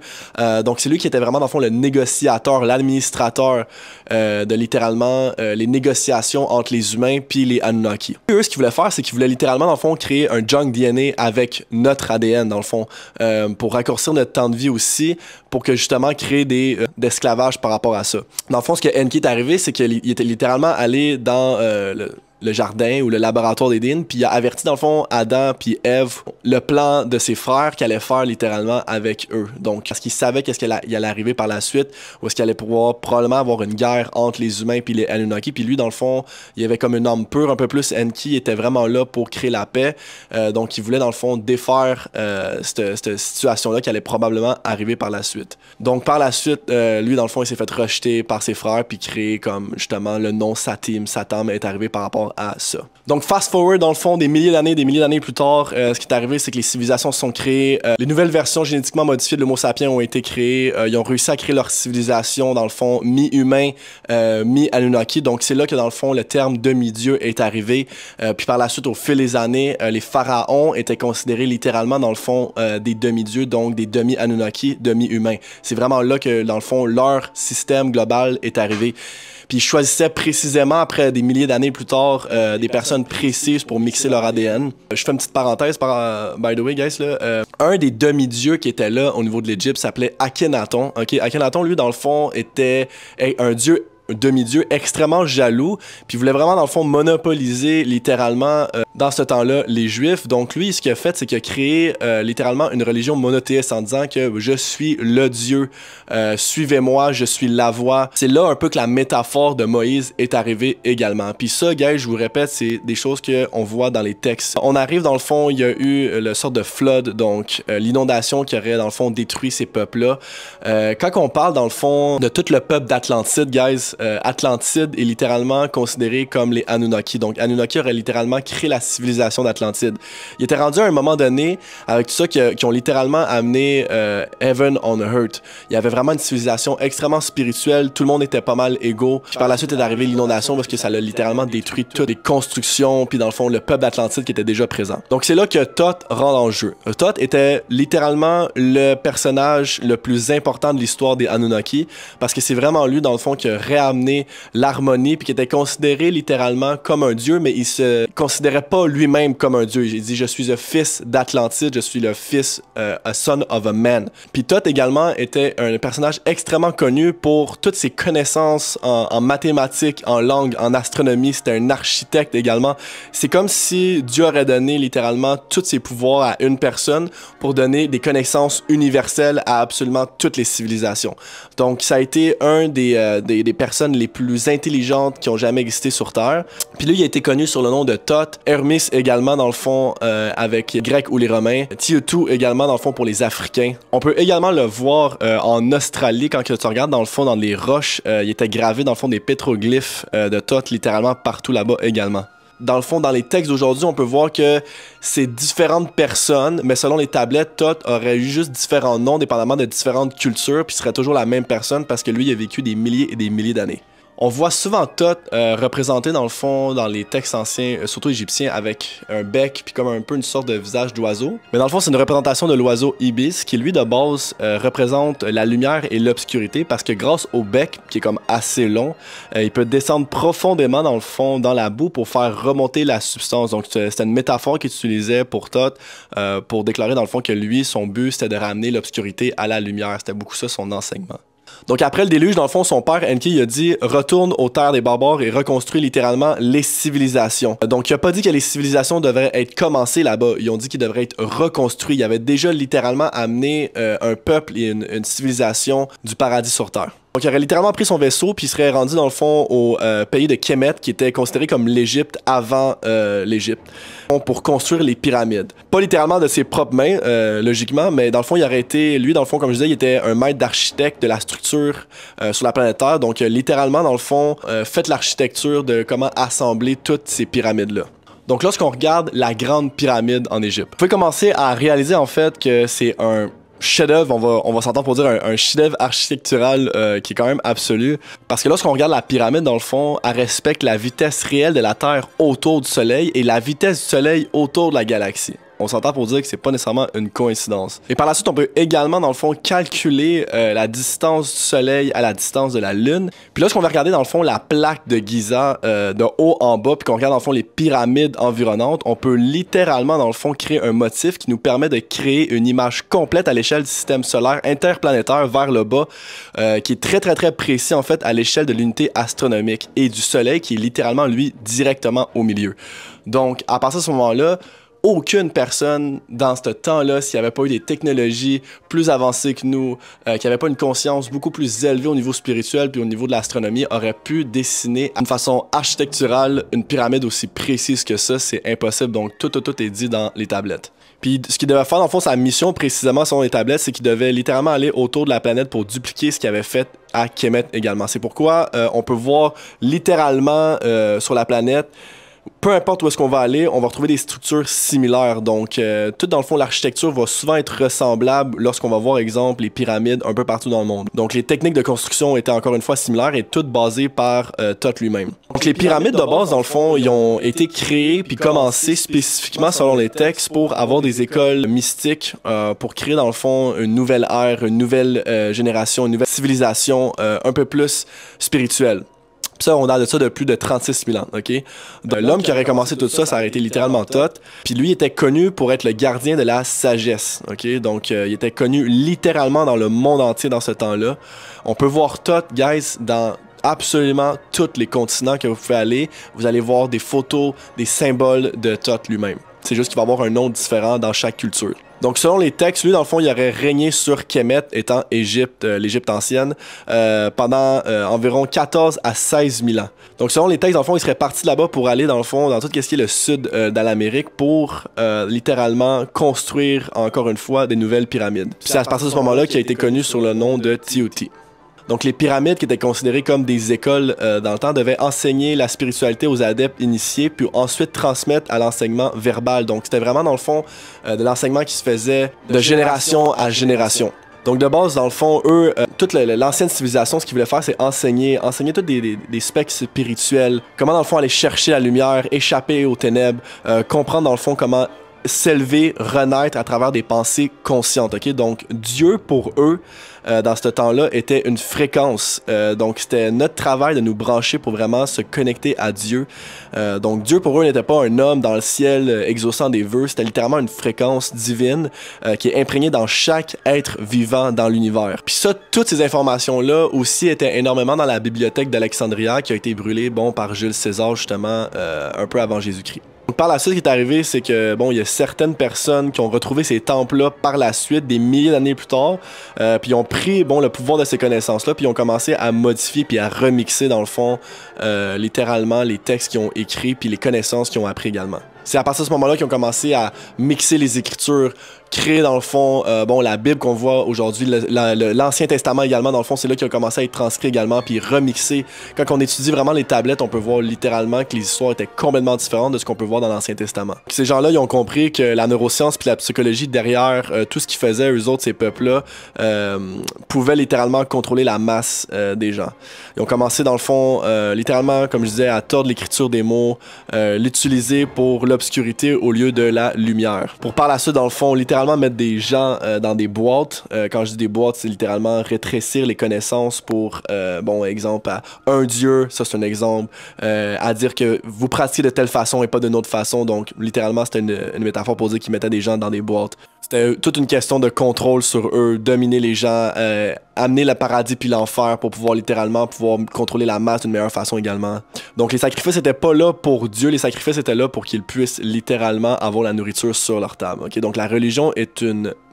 A: Donc c'est lui qui était vraiment dans le fond le négociateur, l'administrateur de littéralement les négociations entre les humains puis les Anunnaki. Eux, ce qu'ils voulaient faire, c'est qu'ils voulaient littéralement, dans le fond, créer un junk DNA avec notre ADN, dans le fond, pour raccourcir notre temps de vie aussi, pour que justement créer d'esclavage par rapport à ça. Dans le fond, ce que Enki est arrivé, c'est qu'il était littéralement allé dans le jardin ou le laboratoire d'Éden, puis il a averti dans le fond Adam puis Ève le plan de ses frères qu'il allait faire littéralement avec eux. Donc, parce qu'il savait qu'est-ce qu'il allait arriver par la suite, ou est-ce qu'il allait pouvoir probablement avoir une guerre entre les humains puis les Anunnaki, puis lui dans le fond, il avait comme une âme pure un peu plus. Enki était vraiment là pour créer la paix, donc il voulait dans le fond défaire cette situation-là qui allait probablement arriver par la suite. Donc par la suite, lui dans le fond, il s'est fait rejeter par ses frères puis créer comme justement le nom Satam est arrivé par rapport à ça. Donc fast forward dans le fond des milliers d'années plus tard, ce qui est arrivé c'est que les civilisations se sont créées, les nouvelles versions génétiquement modifiées de l'Homo sapiens ont été créées, ils ont réussi à créer leur civilisation dans le fond mi-humain, mi-Anunnaki, donc c'est là que dans le fond le terme demi-dieu est arrivé, puis par la suite au fil des années, les pharaons étaient considérés littéralement dans le fond des demi-dieux, donc des demi-Anunnaki, demi-humains. C'est vraiment là que dans le fond leur système global est arrivé. Puis ils choisissaient précisément, après des milliers d'années plus tard, des personnes précises pour mixer leur ADN. Je fais une petite parenthèse, by the way, guys. Là, un des demi-dieux qui était là au niveau de l'Égypte s'appelait Akhenaton. Okay? Akhenaton, lui, dans le fond, était un dieu demi-dieu extrêmement jaloux, puis il voulait vraiment dans le fond monopoliser littéralement dans ce temps-là les Juifs. Donc lui, ce qu'il a fait, c'est qu'il a créé littéralement une religion monothéiste en disant que je suis le Dieu, suivez-moi, je suis la voix. C'est là un peu que la métaphore de Moïse est arrivée également. Puis ça, guys, je vous répète, c'est des choses qu'on voit dans les textes. On arrive dans le fond, il y a eu le sort de flood, donc l'inondation qui aurait dans le fond détruit ces peuples-là. Quand on parle dans le fond de tout le peuple d'Atlantide, guys, race Atlantide est littéralement considérée comme les Anunnaki. Donc Anunnaki aurait littéralement créé la civilisation d'Atlantide. Il était rendu à un moment donné avec tout ça qui ont littéralement amené Heaven on Earth. Il y avait vraiment une civilisation extrêmement spirituelle, tout le monde était pas mal égaux. Puis par la suite est arrivée l'inondation parce que ça a littéralement détruit toutes les constructions, puis dans le fond le peuple d'Atlantide qui était déjà présent. Donc c'est là que Thoth rentre en jeu. Thoth était littéralement le personnage le plus important de l'histoire des Anunnaki parce que c'est vraiment lui dans le fond qui a réamené l'harmonie puis qui était considéré littéralement comme un dieu, mais il se considérait pas lui-même comme un dieu. Il dit je suis le fils d'Atlantide, je suis le fils a son of a man. Puis Thoth également était un personnage extrêmement connu pour toutes ses connaissances en mathématiques, en langue, en astronomie. C'était un architecte également. C'est comme si Dieu aurait donné littéralement tous ses pouvoirs à une personne pour donner des connaissances universelles à absolument toutes les civilisations. Donc ça a été un des personnes les plus intelligentes qui ont jamais existé sur Terre. Puis lui, il a été connu sur le nom de Thoth, Hermès également dans le fond avec les Grecs ou les Romains, Tiamat également dans le fond pour les Africains. On peut également le voir en Australie quand tu regardes dans le fond dans les roches, il était gravé dans le fond des pétroglyphes de Thoth littéralement partout là-bas également. Dans le fond, dans les textes d'aujourd'hui, on peut voir que c'est différentes personnes, mais selon les tablettes, Thoth aurait eu juste différents noms, dépendamment de différentes cultures, puis serait toujours la même personne parce que lui, il a vécu des milliers et des milliers d'années. On voit souvent Thoth représenté dans le fond dans les textes anciens, surtout égyptiens, avec un bec puis comme un peu une sorte de visage d'oiseau. Mais dans le fond, c'est une représentation de l'oiseau ibis qui, lui, de base, représente la lumière et l'obscurité parce que grâce au bec, qui est comme assez long, il peut descendre profondément dans le fond, dans la boue pour faire remonter la substance. Donc, c'était une métaphore qu'il utilisait pour Thoth pour déclarer dans le fond que lui, son but, c'était de ramener l'obscurité à la lumière. C'était beaucoup ça son enseignement. Donc après le déluge, dans le fond, son père, Enki, il a dit « Retourne aux terres des barbares et reconstruis littéralement les civilisations. » Donc il a pas dit que les civilisations devraient être commencées là-bas. Ils ont dit qu'ils devraient être reconstruits. Il avait déjà littéralement amené un peuple et une civilisation du paradis sur Terre. Donc il aurait littéralement pris son vaisseau puis il serait rendu dans le fond au pays de Kemet qui était considéré comme l'Égypte avant l'Égypte pour construire les pyramides. Pas littéralement de ses propres mains, logiquement, mais dans le fond il aurait été, lui dans le fond comme je disais, il était un maître d'architecte de la structure sur la planète Terre. Donc littéralement dans le fond, fait l'architecture de comment assembler toutes ces pyramides-là. Donc lorsqu'on regarde la grande pyramide en Égypte, vous pouvez commencer à réaliser en fait que c'est un chef-d'œuvre, on va s'entendre pour dire un chef-d'œuvre architectural qui est quand même absolu. Parce que lorsqu'on regarde la pyramide, dans le fond, elle respecte la vitesse réelle de la Terre autour du Soleil et la vitesse du Soleil autour de la galaxie. On s'entend pour dire que c'est pas nécessairement une coïncidence. Et par la suite, on peut également, dans le fond, calculer la distance du Soleil à la distance de la Lune. Puis lorsqu'on va regarder, dans le fond, la plaque de Giza de haut en bas, puis qu'on regarde, dans le fond, les pyramides environnantes, on peut littéralement, dans le fond, créer un motif qui nous permet de créer une image complète à l'échelle du système solaire interplanétaire vers le bas, qui est très précis, en fait, à l'échelle de l'unité astronomique et du Soleil, qui est littéralement, lui, directement au milieu. Donc, à partir de ce moment-là, aucune personne dans ce temps-là, s'il n'y avait pas eu des technologies plus avancées que nous, qui n'avaient pas une conscience beaucoup plus élevée au niveau spirituel puis au niveau de l'astronomie, aurait pu dessiner d'une façon architecturale une pyramide aussi précise que ça. C'est impossible. Donc, tout est dit dans les tablettes. Puis, ce qu'il devait faire, dans le fond, sa mission précisément sur les tablettes, c'est qu'il devait littéralement aller autour de la planète pour dupliquer ce qu'il avait fait à Kemet également. C'est pourquoi on peut voir littéralement sur la planète, peu importe où est-ce qu'on va aller, on va retrouver des structures similaires. Donc, tout dans le fond, l'architecture va souvent être ressemblable lorsqu'on va voir, exemple, les pyramides un peu partout dans le monde. Donc, les techniques de construction étaient encore une fois similaires et toutes basées par Thoth lui-même. Donc, les pyramides de base, dans le fond, ils ont été créées puis commencées spécifiquement selon les textes pour avoir des écoles mystiques, pour créer, dans le fond, une nouvelle ère, une nouvelle génération, une nouvelle civilisation un peu plus spirituelle. Ça, on a de ça de plus de 36 000 ans, OK? L'homme qui aurait commencé tout ça, ça aurait été littéralement Thoth. Puis lui était connu pour être le gardien de la sagesse, OK? Donc, il était connu littéralement dans le monde entier dans ce temps-là. On peut voir Thoth, guys, dans absolument tous les continents que vous pouvez aller. Vous allez voir des photos, des symboles de Thoth lui-même. C'est juste qu'il va avoir un nom différent dans chaque culture. Donc, selon les textes, lui, dans le fond, il aurait régné sur Kemet, étant Égypte, l'Égypte ancienne, pendant environ 14 à 16 000 ans. Donc, selon les textes, dans le fond, il serait parti là-bas pour aller, dans le fond, dans tout ce qui est le sud de l'Amérique pour, littéralement, construire, encore une fois, des nouvelles pyramides. Puis c'est à partir de ce moment-là qu'il a été connu sur le nom de Tiamat. Donc les pyramides, qui étaient considérées comme des écoles dans le temps, devaient enseigner la spiritualité aux adeptes initiés, puis ensuite transmettre à l'enseignement verbal. Donc c'était vraiment dans le fond de l'enseignement qui se faisait de génération à génération. Donc de base, dans le fond, eux, toute l'ancienne civilisation, ce qu'ils voulaient faire, c'est enseigner tous des specs spirituels, comment dans le fond aller chercher la lumière, échapper aux ténèbres, comprendre dans le fond comment s'élever, renaître à travers des pensées conscientes, ok? Donc Dieu, pour eux, dans ce temps-là, était une fréquence. Donc c'était notre travail de nous brancher pour vraiment se connecter à Dieu. Donc Dieu, pour eux, n'était pas un homme dans le ciel exaucant des vœux, c'était littéralement une fréquence divine qui est imprégnée dans chaque être vivant dans l'univers. Puis ça, toutes ces informations-là aussi étaient énormément dans la bibliothèque d'Alexandria qui a été brûlée, bon, par Jules César, justement, un peu avant Jésus-Christ. Par la suite, ce qui est arrivé, c'est que, bon, il y a certaines personnes qui ont retrouvé ces temples-là par la suite, des milliers d'années plus tard, puis ils ont pris, bon, le pouvoir de ces connaissances-là, puis ils ont commencé à modifier puis à remixer, dans le fond, littéralement, les textes qu'ils ont écrits puis les connaissances qu'ils ont appris également. C'est à partir de ce moment-là qu'ils ont commencé à mixer les écritures, créer dans le fond, bon, la Bible qu'on voit aujourd'hui, l'Ancien Testament également, dans le fond, c'est là qu'il a commencé à être transcrit également, puis remixé. Quand on étudie vraiment les tablettes, on peut voir littéralement que les histoires étaient complètement différentes de ce qu'on peut voir dans l'Ancien Testament. Puis ces gens-là, ils ont compris que la neuroscience puis la psychologie derrière tout ce qu'ils faisaient, eux autres, ces peuples-là, pouvaient littéralement contrôler la masse des gens. Ils ont commencé, dans le fond, littéralement, comme je disais, à tordre l'écriture des mots, l'utiliser pour l'obscurité au lieu de la lumière. Pour par la suite, dans le fond, littéralement mettre des gens dans des boîtes. Quand je dis des boîtes, c'est littéralement rétrécir les connaissances pour, bon, exemple, à un dieu, ça c'est un exemple, à dire que vous pratiquez de telle façon et pas d'une autre façon. Donc, littéralement, c'était une métaphore pour dire qu'ils mettaient des gens dans des boîtes. C'était toute une question de contrôle sur eux, dominer les gens, amener le paradis puis l'enfer pour pouvoir littéralement pouvoir contrôler la masse d'une meilleure façon également. Donc les sacrifices n'étaient pas là pour Dieu, les sacrifices étaient là pour qu'ils puissent littéralement avoir la nourriture sur leur table. Okay? Donc la religion est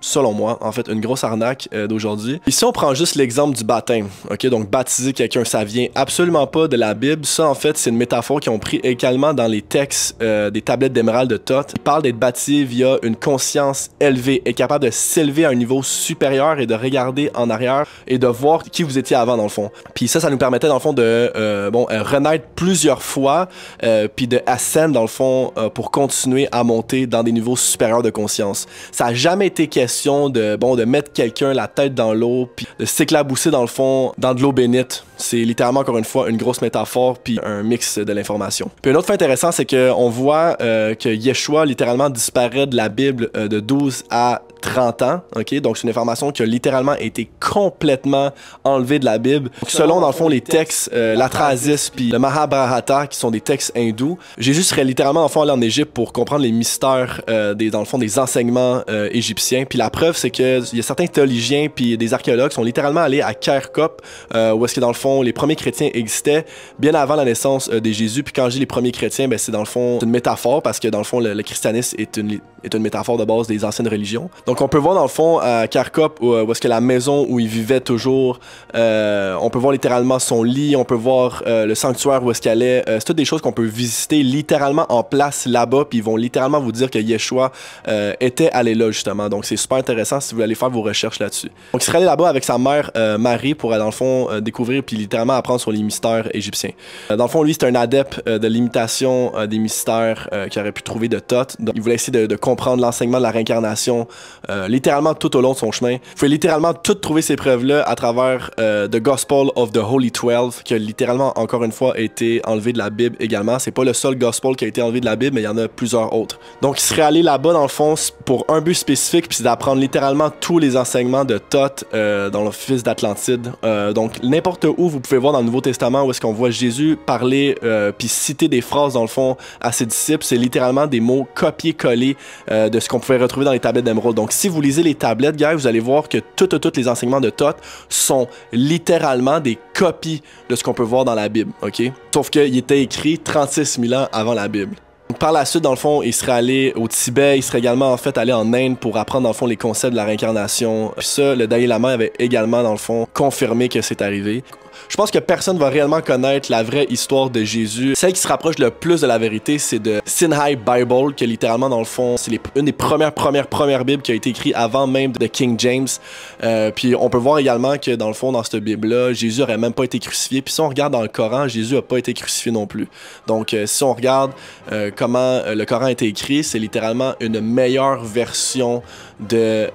A: selon moi, en fait, une grosse arnaque d'aujourd'hui. Ici, on prend juste l'exemple du baptême. Ok, donc baptiser quelqu'un, ça vient absolument pas de la Bible. Ça, en fait, c'est une métaphore qu'ils ont pris également dans les textes des tablettes d'émeraude de Thoth. Ils parlent d'être baptisé via une conscience élevée, est capable de s'élever à un niveau supérieur et de regarder en arrière et de voir qui vous étiez avant, dans le fond. Puis ça nous permettait, dans le fond, de renaître plusieurs fois, puis de ascendre, dans le fond, pour continuer à monter dans des niveaux supérieurs de conscience. Ça n'a jamais été question de mettre quelqu'un la tête dans l'eau puis de s'éclabousser dans le fond dans de l'eau bénite. C'est littéralement, encore une fois, une grosse métaphore puis un mix de l'information. Puis un autre fait intéressant, c'est qu'on voit que Yeshua littéralement disparaît de la Bible de 12 à 30 ans, ok? Donc c'est une information qui a littéralement été complètement enlevée de la Bible. Donc, selon, dans le fond, les textes, l'Atrahasis puis le Mahabharata, qui sont des textes hindous, Jésus serait littéralement en allé en Égypte pour comprendre les mystères, dans le fond, des enseignements égyptiens. Puis la preuve, c'est qu'il y a certains théologiens puis des archéologues qui sont littéralement allés à Kirkop, où est-ce que, dans le fond, les premiers chrétiens existaient bien avant la naissance de Jésus. Puis quand je dis les premiers chrétiens, ben, c'est dans le fond une métaphore, parce que dans le fond, le christianisme est une métaphore de base des anciennes religions. Donc on peut voir dans le fond à Kirkop où est-ce que la maison où il vivait toujours, on peut voir littéralement son lit, on peut voir le sanctuaire où est-ce qu'il allait. C'est toutes des choses qu'on peut visiter littéralement en place là-bas, puis ils vont littéralement vous dire que Yeshua était allé là justement. Donc c'est super intéressant si vous voulez aller faire vos recherches là-dessus. Donc il serait allé là-bas avec sa mère Marie pour dans le fond découvrir puis littéralement apprendre sur les mystères égyptiens. Dans le fond, lui c'est un adepte de l'imitation des mystères qu'il aurait pu trouver de Thoth. Donc il voulait essayer de comprendre l'enseignement de la réincarnation littéralement tout au long de son chemin. Vous pouvez littéralement tout trouver ces preuves-là à travers The Gospel of the Holy 12, qui a littéralement, encore une fois, été enlevé de la Bible également. C'est pas le seul Gospel qui a été enlevé de la Bible, mais il y en a plusieurs autres. Donc il serait allé là-bas, dans le fond, pour un but spécifique, puis c'est d'apprendre littéralement tous les enseignements de Thoth dans le fils d'Atlantide. Donc n'importe où, vous pouvez voir dans le Nouveau Testament où est-ce qu'on voit Jésus parler puis citer des phrases, dans le fond, à ses disciples. C'est littéralement des mots copiés-collés de ce qu'on pouvait retrouver dans les tablettes d'émeraude. Donc si vous lisez les tablettes, guys, vous allez voir que tous les enseignements de Thoth sont littéralement des copies de ce qu'on peut voir dans la Bible, ok? Sauf qu'il était écrit 36 000 ans avant la Bible. Par la suite, dans le fond, il serait allé au Tibet, il serait également en fait allé en Inde pour apprendre dans le fond les concepts de la réincarnation. Puis ça, le Dalai Lama avait également dans le fond confirmé que c'est arrivé. Je pense que personne va réellement connaître la vraie histoire de Jésus. Celle qui se rapproche le plus de la vérité, c'est de Sinai Bible, que littéralement, dans le fond, c'est une des premières Bibles qui a été écrite avant même de King James. Puis on peut voir également que, dans le fond, dans cette Bible-là, Jésus aurait même pas été crucifié. Puis si on regarde dans le Coran, Jésus a pas été crucifié non plus. Donc, si on regarde comment le Coran a été écrit, c'est littéralement une meilleure version de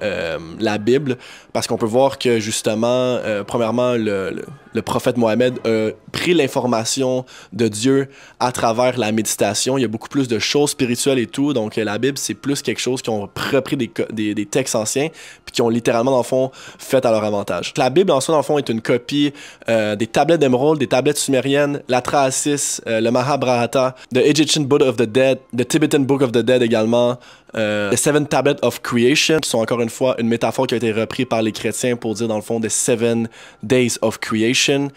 A: la Bible, parce qu'on peut voir que, justement, premièrement, le prophète Mohammed a pris l'information de Dieu à travers la méditation. Il y a beaucoup plus de choses spirituelles et tout. Donc, la Bible, c'est plus quelque chose qui ont repris des textes anciens puis qui ont littéralement, dans le fond, fait à leur avantage. La Bible, en soi, dans le fond, est une copie des tablettes d'émeraude, des tablettes sumériennes, la Trahasis, le Mahabharata, The Egyptian Book of the Dead, The Tibetan Book of the Dead également, The Seven Tablets of Creation, qui sont encore une fois une métaphore qui a été reprise par les chrétiens pour dire, dans le fond, The 7 Days of Creation.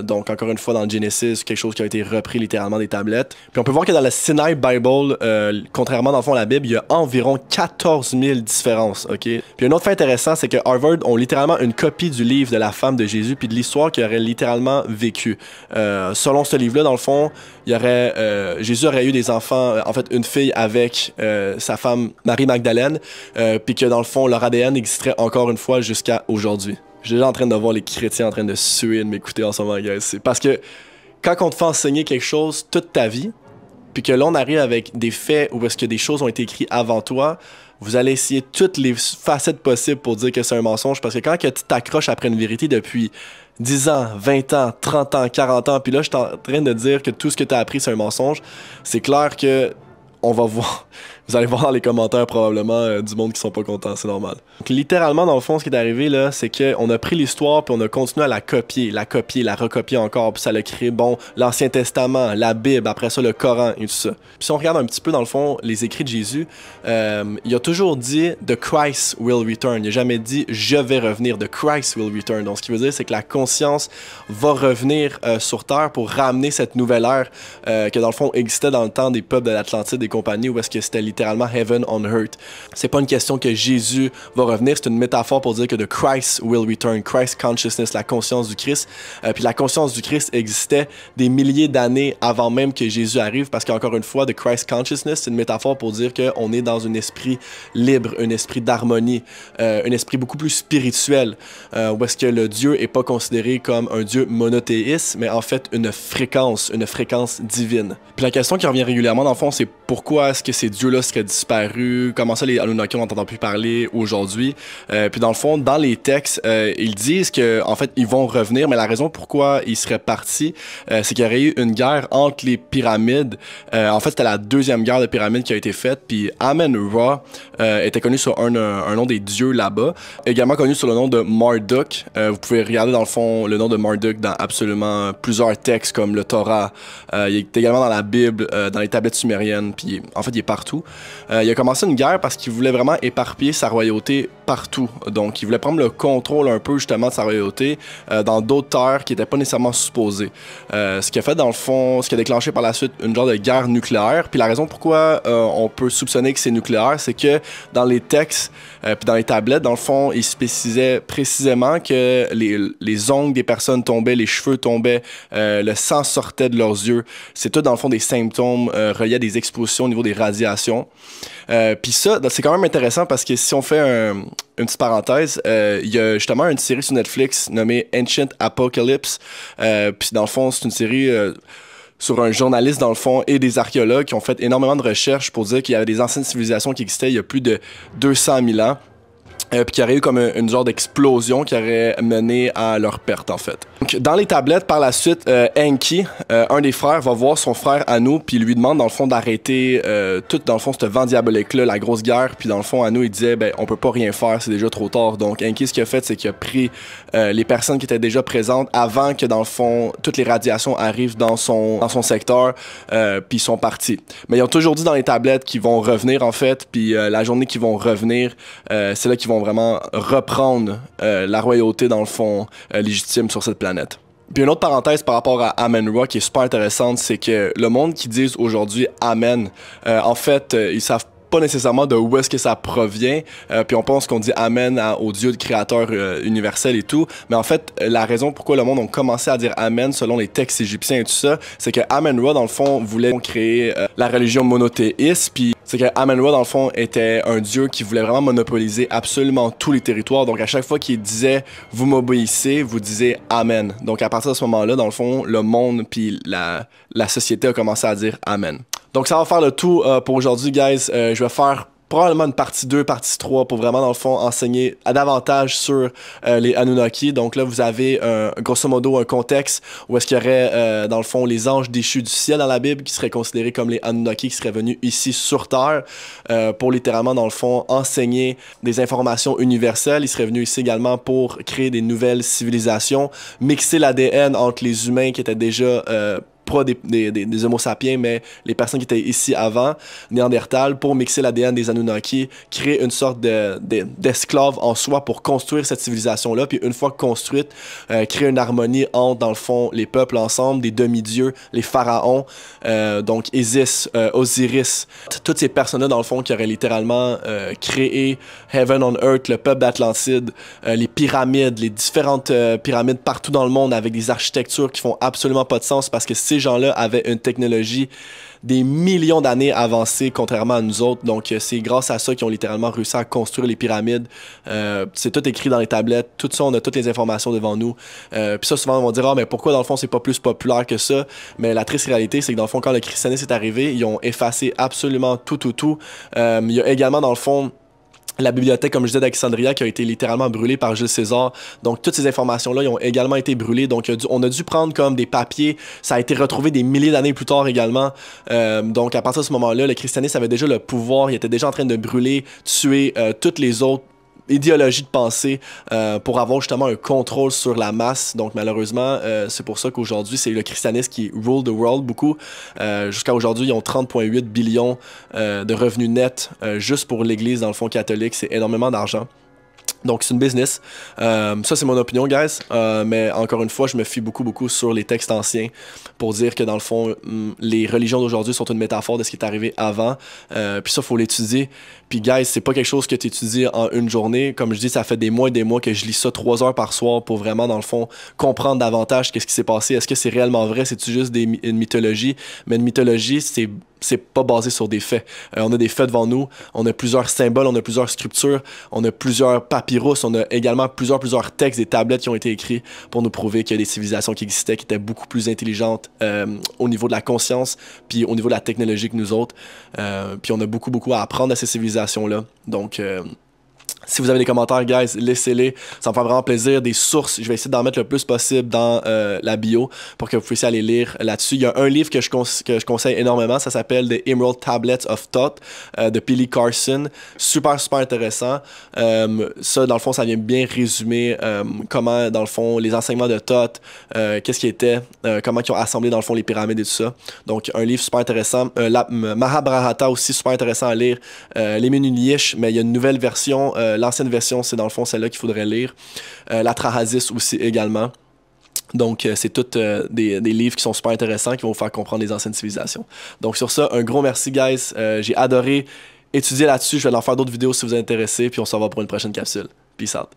A: Donc, encore une fois, dans Genesis, quelque chose qui a été repris littéralement des tablettes. Puis on peut voir que dans la Sinai Bible, contrairement dans le fond à la Bible, il y a environ 14 000 différences, ok? Puis un autre fait intéressant, c'est que Harvard ont littéralement une copie du livre de la femme de Jésus puis de l'histoire qu'il aurait littéralement vécu. Selon ce livre-là, dans le fond, Jésus aurait eu des enfants, en fait, une fille avec sa femme Marie Magdalène, puis que dans le fond, leur ADN existerait encore une fois jusqu'à aujourd'hui. Je suis déjà en train de voir les chrétiens en train de suer et de m'écouter en ce moment, guys. C'est parce que quand on te fait enseigner quelque chose toute ta vie, puis que là, on arrive avec des faits où est-ce que des choses ont été écrites avant toi, vous allez essayer toutes les facettes possibles pour dire que c'est un mensonge, parce que quand que tu t'accroches après une vérité depuis 10 ans, 20 ans, 30 ans, 40 ans, puis là, je suis en train de dire que tout ce que tu as appris, c'est un mensonge, c'est clair que on va voir, vous allez voir dans les commentaires probablement du monde qui sont pas contents, c'est normal. Donc, littéralement, dans le fond, ce qui est arrivé là, c'est qu'on a pris l'histoire puis on a continué à la recopier encore, puis ça a créé, bon, l'Ancien Testament, la Bible, après ça, le Coran et tout ça. Puis si on regarde un petit peu, dans le fond, les écrits de Jésus, il a toujours dit « The Christ will return ». Il n'a jamais dit « Je vais revenir ». « The Christ will return ». Donc, ce qui veut dire, c'est que la conscience va revenir sur Terre pour ramener cette nouvelle ère que, dans le fond, existait dans le temps des peuples de l'Atlantide, des compagnies, où est-ce que c'était littéralement heaven on earth. C'est pas une question que Jésus va revenir, c'est une métaphore pour dire que the Christ will return, Christ consciousness, la conscience du Christ. Puis la conscience du Christ existait des milliers d'années avant même que Jésus arrive, parce qu'encore une fois, the Christ consciousness, c'est une métaphore pour dire qu'on est dans un esprit libre, un esprit d'harmonie, un esprit beaucoup plus spirituel, où est-ce que le Dieu est pas considéré comme un Dieu monothéiste, mais en fait une fréquence divine. Puis la question qui revient régulièrement dans le fond, c'est pourquoi est-ce que ces dieux-là seraient disparus? Comment ça, les Anunnaki, on n'entend plus parler aujourd'hui? Puis dans le fond, dans les textes, ils disent que en fait, ils vont revenir, mais la raison pourquoi ils seraient partis, c'est qu'il y aurait eu une guerre entre les pyramides. En fait, c'était la deuxième guerre de pyramides qui a été faite, puis Amen-Ra était connu sur un nom des dieux là-bas, également connu sur le nom de Marduk. Vous pouvez regarder dans le fond le nom de Marduk dans absolument plusieurs textes comme le Torah. Il est également dans la Bible, dans les tablettes sumériennes, puis en fait, il est partout. Il a commencé une guerre parce qu'il voulait vraiment éparpiller sa royauté partout. Donc, il voulait prendre le contrôle un peu justement de sa royauté dans d'autres terres qui n'étaient pas nécessairement supposées. Ce qui a fait dans le fond, ce qui a déclenché par la suite une genre de guerre nucléaire. Puis la raison pourquoi on peut soupçonner que c'est nucléaire, c'est que dans les textes puis dans les tablettes, dans le fond, il spécifiait précisément que les ongles des personnes tombaient, les cheveux tombaient, le sang sortait de leurs yeux. C'est tout dans le fond des symptômes reliés à des expositions au niveau des radiations. Puis ça, c'est quand même intéressant parce que si on fait une petite parenthèse, il y a justement une série sur Netflix nommée Ancient Apocalypse. Puis dans le fond, c'est une série sur un journaliste dans le fond et des archéologues qui ont fait énormément de recherches pour dire qu'il y avait des anciennes civilisations qui existaient il y a plus de 200 000 ans. Puis qu'il y aurait eu comme une genre d'explosion qui aurait mené à leur perte, en fait. Donc, dans les tablettes, par la suite, Enki, un des frères, va voir son frère Anu, puis lui demande, dans le fond, d'arrêter tout, dans le fond, ce vent diabolique-là, la grosse guerre. Puis, dans le fond, Anu, il disait, ben, on peut pas rien faire, c'est déjà trop tard. Donc, Enki, ce qu'il a fait, c'est qu'il a pris les personnes qui étaient déjà présentes avant que, dans le fond, toutes les radiations arrivent dans son secteur, puis ils sont partis. Mais ils ont toujours dit dans les tablettes qu'ils vont revenir, en fait, puis la journée qu'ils vont revenir, c'est là qu'ils vont vraiment reprendre la royauté, dans le fond, légitime sur cette planète. Puis une autre parenthèse par rapport à Amen-Ra qui est super intéressante, c'est que le monde qui dit aujourd'hui Amen, en fait, ils savent pas nécessairement de où est-ce que ça provient, puis on pense qu'on dit Amen au Dieu de créateur universel et tout, mais en fait, la raison pourquoi le monde a commencé à dire Amen selon les textes égyptiens et tout ça, c'est que Amen-Ra, dans le fond, voulait créer la religion monothéiste, puis c'est que Amen-Ra, dans le fond, était un dieu qui voulait vraiment monopoliser absolument tous les territoires, donc à chaque fois qu'il disait « vous m'obéissez », vous disiez « Amen ». Donc à partir de ce moment-là, dans le fond, le monde puis la société a commencé à dire « Amen ». Donc ça va faire le tout pour aujourd'hui, guys. Je vais faire probablement une partie 2, partie 3 pour vraiment, dans le fond, enseigner davantage sur les Anunnaki. Donc là, vous avez grosso modo un contexte où est-ce qu'il y aurait, dans le fond, les anges déchus du ciel dans la Bible qui seraient considérés comme les Anunnaki qui seraient venus ici sur Terre pour littéralement, dans le fond, enseigner des informations universelles. Ils seraient venus ici également pour créer des nouvelles civilisations, mixer l'ADN entre les humains qui étaient déjà pas des Homo sapiens, mais les personnes qui étaient ici avant, Néandertal, pour mixer l'ADN des Anunnaki, créer une sorte d'esclave en soi pour construire cette civilisation-là, puis une fois construite, créer une harmonie entre, dans le fond, les peuples ensemble, des demi-dieux, les pharaons, donc Isis, Osiris, toutes ces personnes-là, dans le fond, qui auraient littéralement créé Heaven on Earth, le peuple d'Atlantide, les pyramides, les différentes pyramides partout dans le monde avec des architectures qui font absolument pas de sens parce que ces gens-là avaient une technologie des millions d'années avancée contrairement à nous autres. Donc, c'est grâce à ça qu'ils ont littéralement réussi à construire les pyramides. C'est tout écrit dans les tablettes. Tout ça, on a toutes les informations devant nous. Puis ça, souvent, on va dire « Ah, mais pourquoi, dans le fond, c'est pas plus populaire que ça? » Mais la triste réalité, c'est que, dans le fond, quand le christianisme est arrivé, ils ont effacé absolument tout. Il y a également, dans le fond, la bibliothèque, comme je disais, d'Alexandria, qui a été littéralement brûlée par Jules César. Donc, toutes ces informations-là, ils ont également été brûlées. Donc, on a dû prendre comme des papiers. Ça a été retrouvé des milliers d'années plus tard également. Donc, à partir de ce moment-là, le christianisme avait déjà le pouvoir. Il était déjà en train de brûler, tuer toutes les autres idéologie de pensée pour avoir justement un contrôle sur la masse. Donc malheureusement, c'est pour ça qu'aujourd'hui, c'est le christianisme qui rule the world beaucoup. Jusqu'à aujourd'hui, ils ont 30,8 billions de revenus nets juste pour l'Église, dans le fond catholique. C'est énormément d'argent. Donc c'est une business. Ça c'est mon opinion, guys. Mais encore une fois, je me fie beaucoup sur les textes anciens pour dire que dans le fond, les religions d'aujourd'hui sont une métaphore de ce qui est arrivé avant. Puis ça, faut l'étudier. Puis guys, c'est pas quelque chose que tu étudies en une journée. Comme je dis, ça fait des mois et des mois que je lis ça 3 heures par soir pour vraiment, dans le fond, comprendre davantage qu'est-ce qui s'est passé. Est-ce que c'est réellement vrai? C'est-tu juste une mythologie? Mais une mythologie, c'est pas basé sur des faits. On a des faits devant nous, on a plusieurs symboles, on a plusieurs sculptures, on a plusieurs papyrus, on a également plusieurs textes, des tablettes qui ont été écrits pour nous prouver qu'il y a des civilisations qui existaient, qui étaient beaucoup plus intelligentes au niveau de la conscience, puis au niveau de la technologie que nous autres. Puis on a beaucoup à apprendre à ces civilisations-là. Donc si vous avez des commentaires, guys, laissez-les. Ça me fait vraiment plaisir. Des sources, je vais essayer d'en mettre le plus possible dans la bio pour que vous puissiez aller lire là-dessus. Il y a un livre que je conseille énormément. Ça s'appelle The Emerald Tablets of Thoth de Billy Carson. Super intéressant. Ça, dans le fond, ça vient bien résumer comment, dans le fond, les enseignements de Thoth, qu'est-ce qui était, comment ils ont assemblé, dans le fond, les pyramides et tout ça. Donc, un livre super intéressant. Mahabharata aussi, super intéressant à lire. Les Menuhish, mais il y a une nouvelle version. L'ancienne version, c'est dans le fond celle-là qu'il faudrait lire. La Trahasis aussi également. Donc, c'est tous des livres qui sont super intéressants, qui vont vous faire comprendre les anciennes civilisations. Donc, sur ça, un gros merci, guys. J'ai adoré étudier là-dessus. Je vais en faire d'autres vidéos si vous êtes intéressés. Puis, on se revoit pour une prochaine capsule. Peace out.